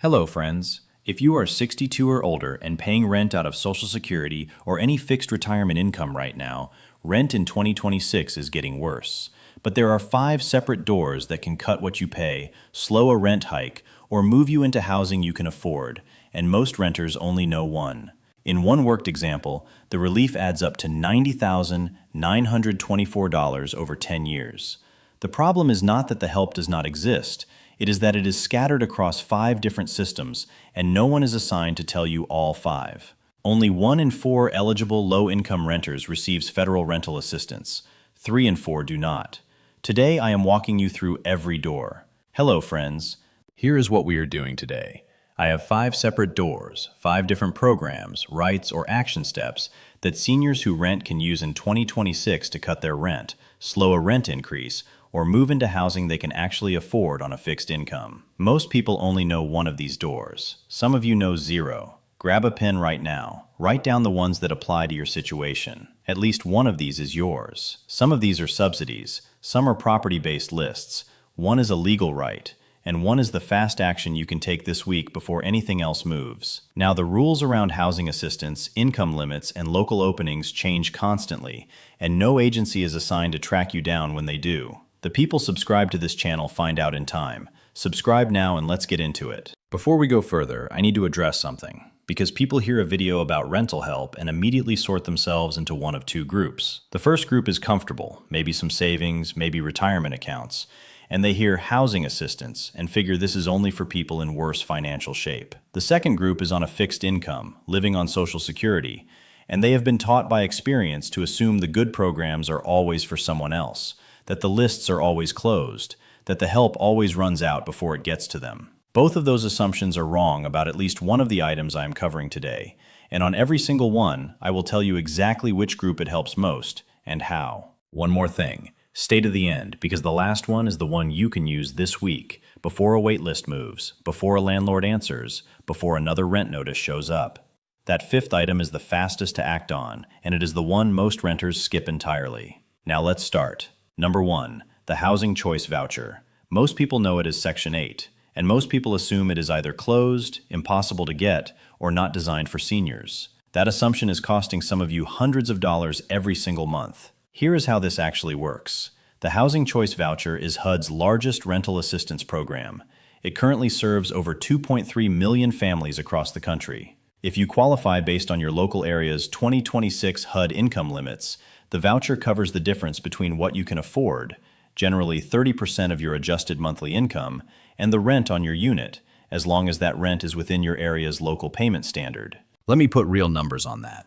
Hello, friends. If you are 62 or older and paying rent out of Social Security or any fixed retirement income right now, rent in 2026 is getting worse. But there are 5 separate doors that can cut what you pay, slow a rent hike, or move you into housing you can afford, and most renters only know one. In one worked example, the relief adds up to $90,924 over 10 years. The problem is not that the help does not exist. It is that it is scattered across 5 different systems, and no one is assigned to tell you all 5. Only 1 in 4 eligible low-income renters receives federal rental assistance. 3 in 4 do not. Today, I am walking you through every door. Hello, friends. Here is what we are doing today. I have 5 separate doors, 5 different programs, rights, or action steps that seniors who rent can use in 2026 to cut their rent, slow a rent increase, or move into housing they can actually afford on a fixed income. Most people only know one of these doors. Some of you know 0. Grab a pen right now. Write down the ones that apply to your situation. At least one of these is yours. Some of these are subsidies. Some are property-based lists. One is a legal right. And one is the fast action you can take this week before anything else moves. Now, the rules around housing assistance, income limits, and local openings change constantly, and no agency is assigned to track you down when they do. The people subscribed to this channel find out in time. Subscribe now and let's get into it. Before we go further, I need to address something, because people hear a video about rental help and immediately sort themselves into one of 2 groups. The first group is comfortable, maybe some savings, maybe retirement accounts, and they hear housing assistance and figure this is only for people in worse financial shape. The second group is on a fixed income, living on Social Security, and they have been taught by experience to assume the good programs are always for someone else, that the lists are always closed, that the help always runs out before it gets to them. Both of those assumptions are wrong about at least one of the items I am covering today, and on every single one, I will tell you exactly which group it helps most and how. One more thing. Stay to the end, because the last one is the one you can use this week, before a waitlist moves, before a landlord answers, before another rent notice shows up. That 5th item is the fastest to act on, and it is the one most renters skip entirely. Now let's start. Number 1, the Housing Choice Voucher. Most people know it as Section 8, and most people assume it is either closed, impossible to get, or not designed for seniors. That assumption is costing some of you hundreds of dollars every single month. Here is how this actually works. The Housing Choice Voucher is HUD's largest rental assistance program. It currently serves over 2.3 million families across the country. If you qualify based on your local area's 2026 HUD income limits, the voucher covers the difference between what you can afford, generally 30% of your adjusted monthly income, and the rent on your unit, as long as that rent is within your area's local payment standard. Let me put real numbers on that.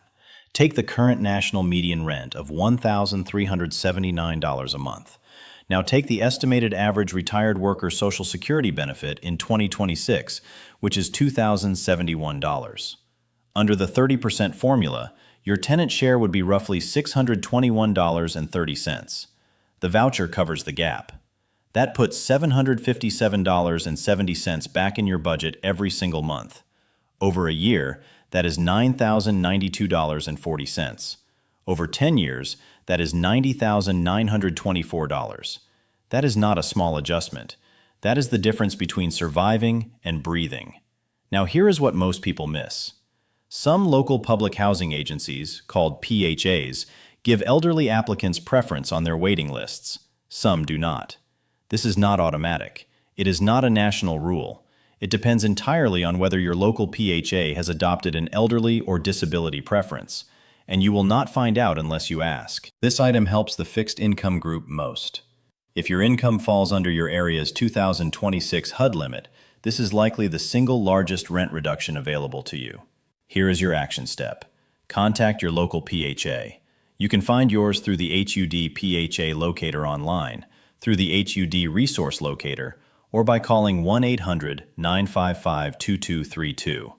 Take the current national median rent of $1,379 a month. Now take the estimated average retired worker Social Security benefit in 2026, which is $2,071. Under the 30% formula, your tenant share would be roughly $621.30. The voucher covers the gap. That puts $757.70 back in your budget every single month. Over a year, that is $9,092.40. Over 10 years, that is $90,924. That is not a small adjustment. That is the difference between surviving and breathing. Now here is what most people miss. Some local public housing agencies, called PHAs, give elderly applicants preference on their waiting lists. Some do not. This is not automatic. It is not a national rule. It depends entirely on whether your local PHA has adopted an elderly or disability preference, and you will not find out unless you ask. This item helps the fixed income group most. If your income falls under your area's 2026 HUD limit, this is likely the single largest rent reduction available to you. Here is your action step. Contact your local PHA. You can find yours through the HUD PHA locator online, through the HUD resource locator, or by calling 1-800-955-2232.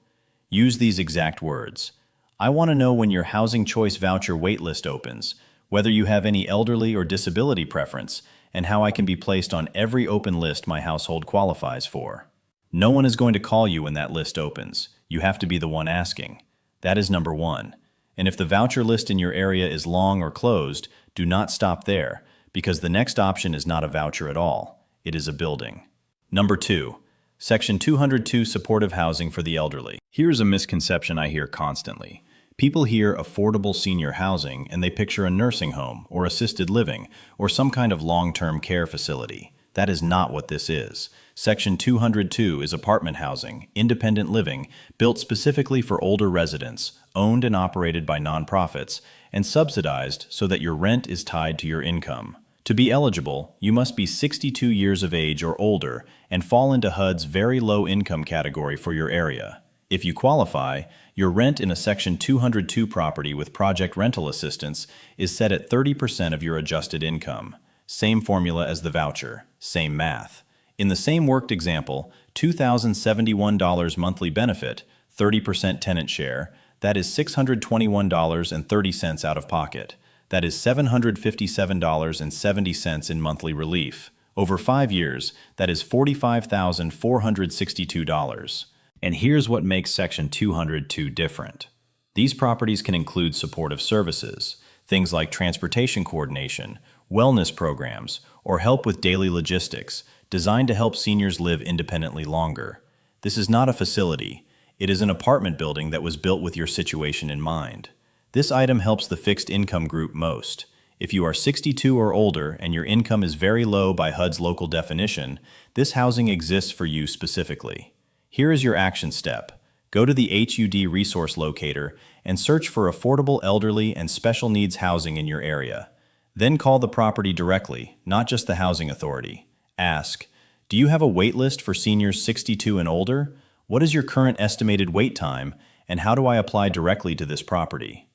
Use these exact words. I want to know when your Housing Choice Voucher waitlist opens, whether you have any elderly or disability preference, and how I can be placed on every open list my household qualifies for. No one is going to call you when that list opens. You have to be the one asking. That is number 1. And if the voucher list in your area is long or closed, do not stop there, because the next option is not a voucher at all. It is a building. Number 2, Section 202, Supportive Housing for the Elderly. Here's a misconception I hear constantly. People hear affordable senior housing and they picture a nursing home or assisted living or some kind of long-term care facility. That is not what this is. Section 202 is apartment housing, independent living, built specifically for older residents, owned and operated by nonprofits, and subsidized so that your rent is tied to your income. To be eligible, you must be 62 years of age or older and fall into HUD's very low income category for your area. If you qualify, your rent in a Section 202 property with project rental assistance is set at 30% of your adjusted income. Same formula as the voucher, same math. In the same worked example, $2,071 monthly benefit, 30% tenant share, that is $621.30 out of pocket. That is $757.70 in monthly relief. Over 5 years, that is $45,462. And here's what makes Section 202 different. These properties can include supportive services, things like transportation coordination, wellness programs, or help with daily logistics, designed to help seniors live independently longer. This is not a facility. It is an apartment building that was built with your situation in mind. This item helps the fixed income group most. If you are 62 or older and your income is very low by HUD's local definition, this housing exists for you specifically. Here is your action step. Go to the HUD resource locator and search for affordable elderly and special needs housing in your area. Then call the property directly, not just the housing authority. Ask, do you have a wait list for seniors 62 and older? What is your current estimated wait time, and how do I apply directly to this property?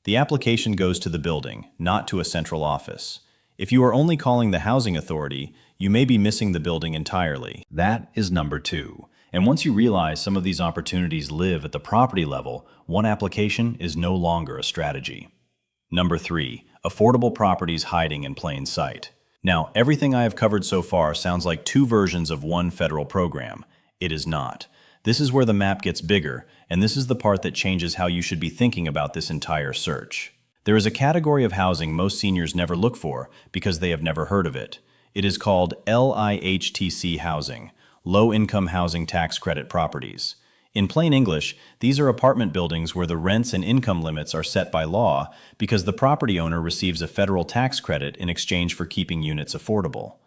The application goes to the building, not to a central office. If you are only calling the housing authority, you may be missing the building entirely. That is number 2. And once you realize some of these opportunities live at the property level, one application is no longer a strategy. Number 3, affordable properties hiding in plain sight. Now, everything I have covered so far sounds like 2 versions of one federal program. It is not. This is where the map gets bigger, and this is the part that changes how you should be thinking about this entire search. There is a category of housing most seniors never look for because they have never heard of it. It is called LIHTC housing, low-income housing tax credit properties. In plain English, these are apartment buildings where the rents and income limits are set by law because the property owner receives a federal tax credit in exchange for keeping units affordable.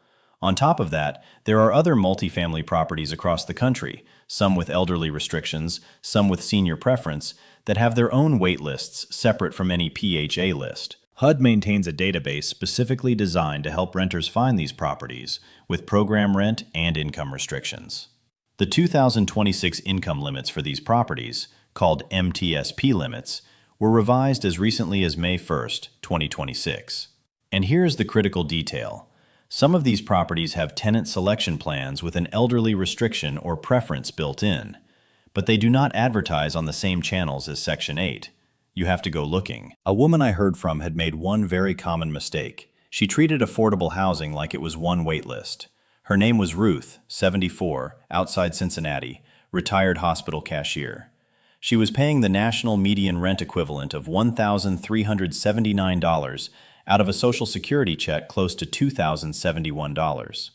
On top of that, there are other multifamily properties across the country, some with elderly restrictions, some with senior preference, that have their own wait lists separate from any PHA list. HUD maintains a database specifically designed to help renters find these properties with program rent and income restrictions. The 2026 income limits for these properties, called MTSP limits, were revised as recently as May 1st, 2026. And here's the critical detail. Some of these properties have tenant selection plans with an elderly restriction or preference built in, but they do not advertise on the same channels as Section 8. You have to go looking. A woman I heard from had made one very common mistake. She treated affordable housing like it was one wait list. Her name was Ruth, 74, outside Cincinnati, retired hospital cashier. She was paying the national median rent equivalent of $1,379 out of a Social Security check close to $2,071.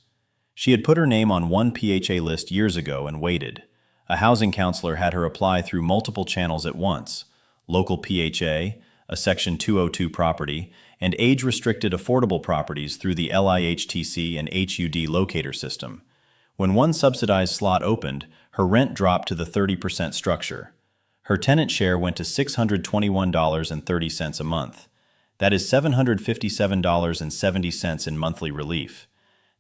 She had put her name on one PHA list years ago and waited. A housing counselor had her apply through multiple channels at once: local PHA, a Section 202 property, and age-restricted affordable properties through the LIHTC and HUD locator system. When one subsidized slot opened, her rent dropped to the 30% structure. Her tenant share went to $621.30 a month. That is $757.70 in monthly relief.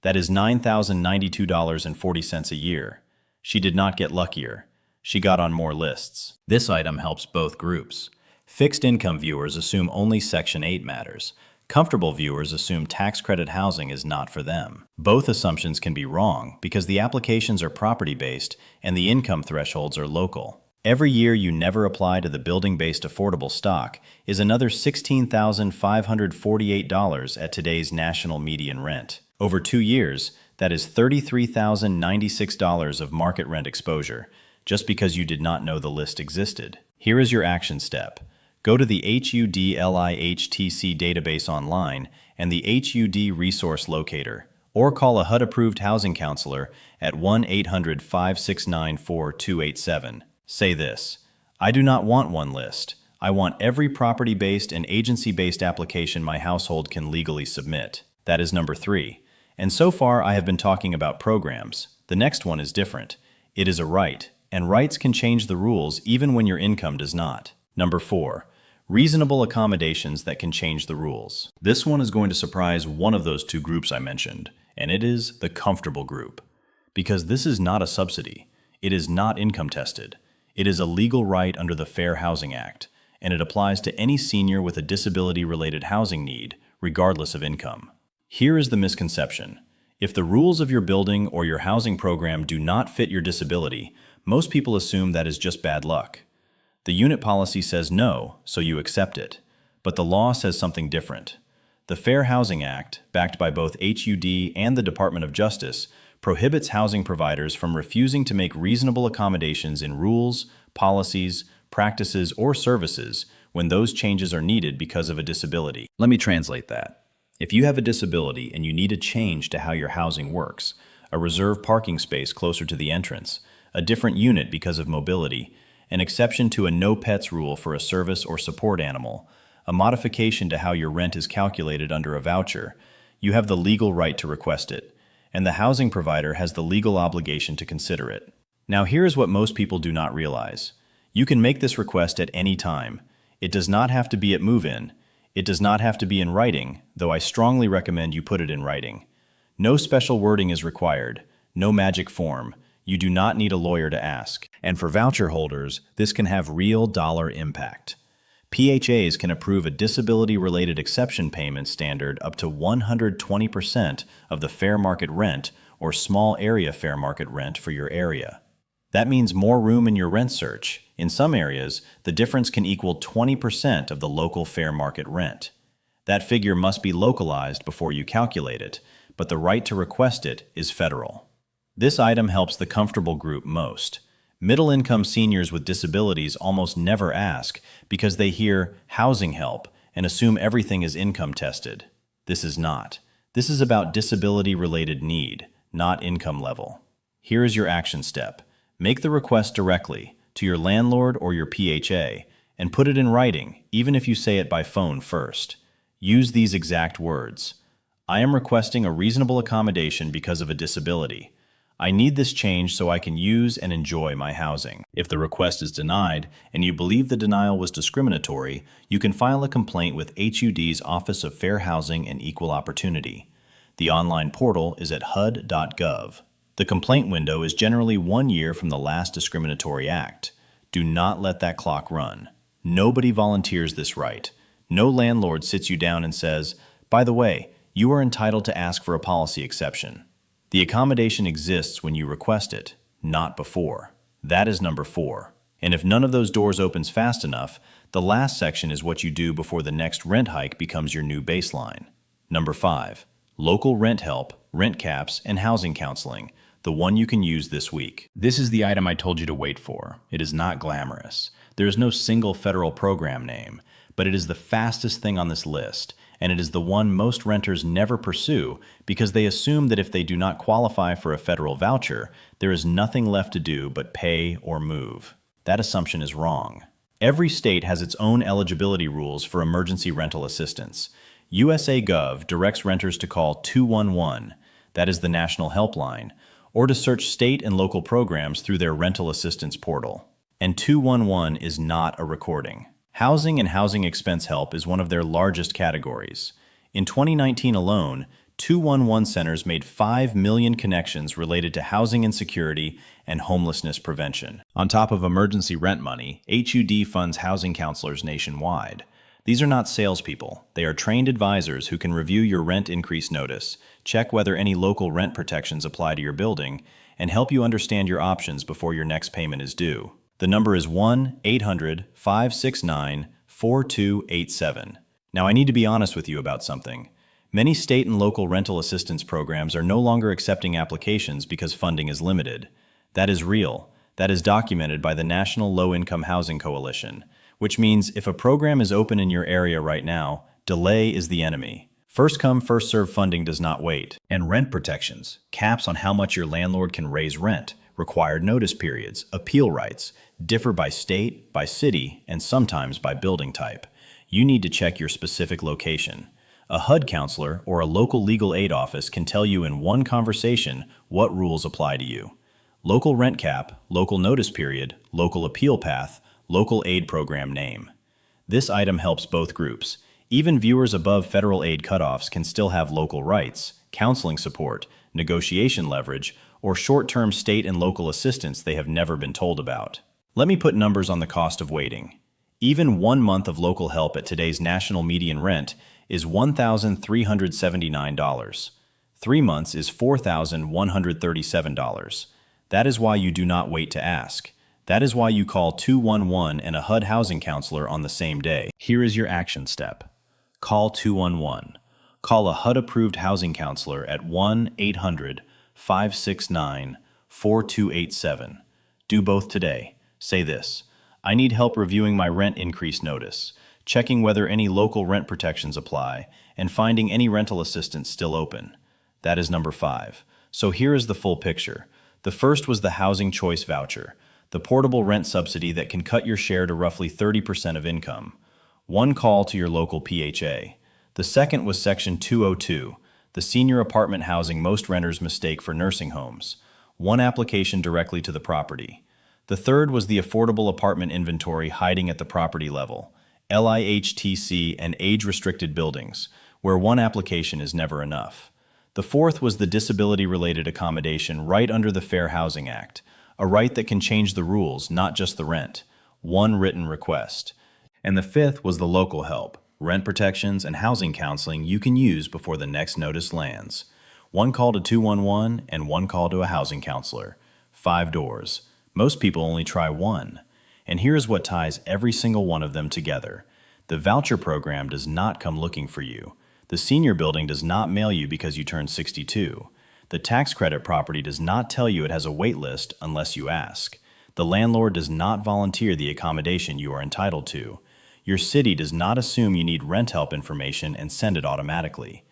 That is $9,092.40 a year. She did not get luckier. She got on more lists. This item helps both groups. Fixed income viewers assume only Section 8 matters. Comfortable viewers assume tax credit housing is not for them. Both assumptions can be wrong because the applications are property-based and the income thresholds are local. Every year you never apply to the building-based affordable stock is another $16,548 at today's national median rent. Over 2 years, that is $33,096 of market rent exposure, just because you did not know the list existed. Here is your action step. Go to the HUD LIHTC database online and the HUD resource locator, or call a HUD-approved housing counselor at 1-800-569-4287. Say this: I do not want one list. I want every property-based and agency-based application my household can legally submit. That is number 3. And so far, I have been talking about programs. The next one is different. It is a right, and rights can change the rules even when your income does not. Number 4. Reasonable accommodations that can change the rules. This one is going to surprise one of those two groups I mentioned, and it is the comfortable group. Because this is not a subsidy. It is not income tested. It is a legal right under the Fair Housing Act, and it applies to any senior with a disability-related housing need, regardless of income. Here is the misconception. If the rules of your building or your housing program do not fit your disability, most people assume that is just bad luck. The unit policy says no, so you accept it. But the law says something different. The Fair Housing Act, backed by both HUD and the Department of Justice, prohibits housing providers from refusing to make reasonable accommodations in rules, policies, practices, or services when those changes are needed because of a disability. Let me translate that. If you have a disability and you need a change to how your housing works, a reserved parking space closer to the entrance, a different unit because of mobility, an exception to a no pets rule for a service or support animal, a modification to how your rent is calculated under a voucher, you have the legal right to request it, and the housing provider has the legal obligation to consider it. Now here is what most people do not realize. You can make this request at any time. It does not have to be at move-in. It does not have to be in writing, though I strongly recommend you put it in writing. No special wording is required. No magic form. You do not need a lawyer to ask. And for voucher holders, this can have real dollar impact. PHAs can approve a disability-related exception payment standard up to 120% of the fair market rent or small area fair market rent for your area. That means more room in your rent search. In some areas, the difference can equal 20% of the local fair market rent. That figure must be localized before you calculate it, but the right to request it is federal. This item helps the comfortable group most. Middle-income seniors with disabilities almost never ask because they hear housing help and assume everything is income tested. This is not. This is about disability-related need, not income level. Here is your action step. Make the request directly to your landlord or your PHA and put it in writing, even if you say it by phone first. Use these exact words. I am requesting a reasonable accommodation because of a disability. I need this change so I can use and enjoy my housing. If the request is denied and you believe the denial was discriminatory, you can file a complaint with HUD's Office of Fair Housing and Equal Opportunity. The online portal is at hud.gov. The complaint window is generally 1 year from the last discriminatory act. Do not let that clock run. Nobody volunteers this right. No landlord sits you down and says, by the way, you are entitled to ask for a policy exception. The accommodation exists when you request it, not before. That is number 4. And if none of those doors opens fast enough, the last section is what you do before the next rent hike becomes your new baseline. Number 5. Local rent help, rent caps, and housing counseling. The one you can use this week. This is the item I told you to wait for. It is not glamorous. There is no single federal program name, but it is the fastest thing on this list, and it is the one most renters never pursue because they assume that if they do not qualify for a federal voucher, there is nothing left to do but pay or move. That assumption is wrong. Every state has its own eligibility rules for emergency rental assistance. USA Gov directs renters to call 211, that is the national helpline, or to search state and local programs through their rental assistance portal. And 211 is not a recording. Housing and housing expense help is one of their largest categories. In 2019 alone, 211 centers made 5 million connections related to housing insecurity and homelessness prevention. On top of emergency rent money, HUD funds housing counselors nationwide. These are not salespeople. They are trained advisors who can review your rent increase notice, check whether any local rent protections apply to your building, and help you understand your options before your next payment is due. The number is 1-800-569-4287. Now, I need to be honest with you about something. Many state and local rental assistance programs are no longer accepting applications because funding is limited. That is real. That is documented by the National Low-Income Housing Coalition, which means if a program is open in your area right now, delay is the enemy. First come, first served funding does not wait. And rent protections, caps on how much your landlord can raise rent, required notice periods, appeal rights, differ by state, by city, and sometimes by building type. You need to check your specific location. A HUD counselor or a local legal aid office can tell you in one conversation what rules apply to you. Local rent cap, local notice period, local appeal path, local aid program name. This item helps both groups. Even viewers above federal aid cutoffs can still have local rights, counseling support, negotiation leverage, or short-term state and local assistance they have never been told about. Let me put numbers on the cost of waiting. Even 1 month of local help at today's national median rent is $1,379. 3 months is $4,137. That is why you do not wait to ask. That is why you call 211 and a HUD housing counselor on the same day. Here is your action step. Call 211. Call a HUD-approved housing counselor at 1-800-569-4287. Do both today. Say this: I need help reviewing my rent increase notice, checking whether any local rent protections apply, and finding any rental assistance still open. That is number 5. So here is the full picture. The first was the Housing Choice Voucher, the portable rent subsidy that can cut your share to roughly 30% of income. One call to your local PHA. The second was Section 202, the senior apartment housing most renters mistake for nursing homes. One application directly to the property. The third was the Affordable Apartment Inventory hiding at the property level, LIHTC and age-restricted buildings, where one application is never enough. The fourth was the disability-related accommodation right under the Fair Housing Act, a right that can change the rules, not just the rent. One written request. And the fifth was the local help, rent protections, and housing counseling you can use before the next notice lands. One call to 211 and one call to a housing counselor. 5 doors. Most people only try one. And here's what ties every single one of them together. The voucher program does not come looking for you. The senior building does not mail you because you turned 62. The tax credit property does not tell you it has a wait list unless you ask. The landlord does not volunteer the accommodation you are entitled to. Your city does not assume you need rent help information and send it automatically.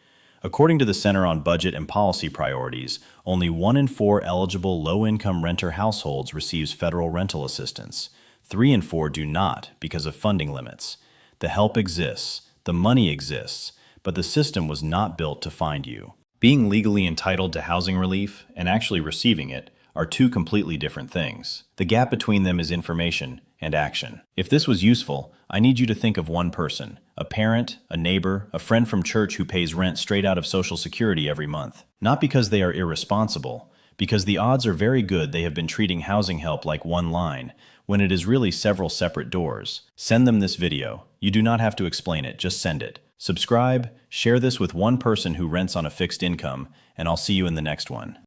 According to the Center on Budget and Policy Priorities, only 1 in 4 eligible low-income renter households receives federal rental assistance. 3 in 4 do not because of funding limits. The help exists, the money exists, but the system was not built to find you. Being legally entitled to housing relief and actually receiving it are two completely different things. The gap between them is information and action. If this was useful, I need you to think of one person, a parent, a neighbor, a friend from church who pays rent straight out of Social Security every month. Not because they are irresponsible, because the odds are very good they have been treating housing help like one line, when it is really several separate doors. Send them this video. You do not have to explain it, just send it. Subscribe, share this with one person who rents on a fixed income, and I'll see you in the next one.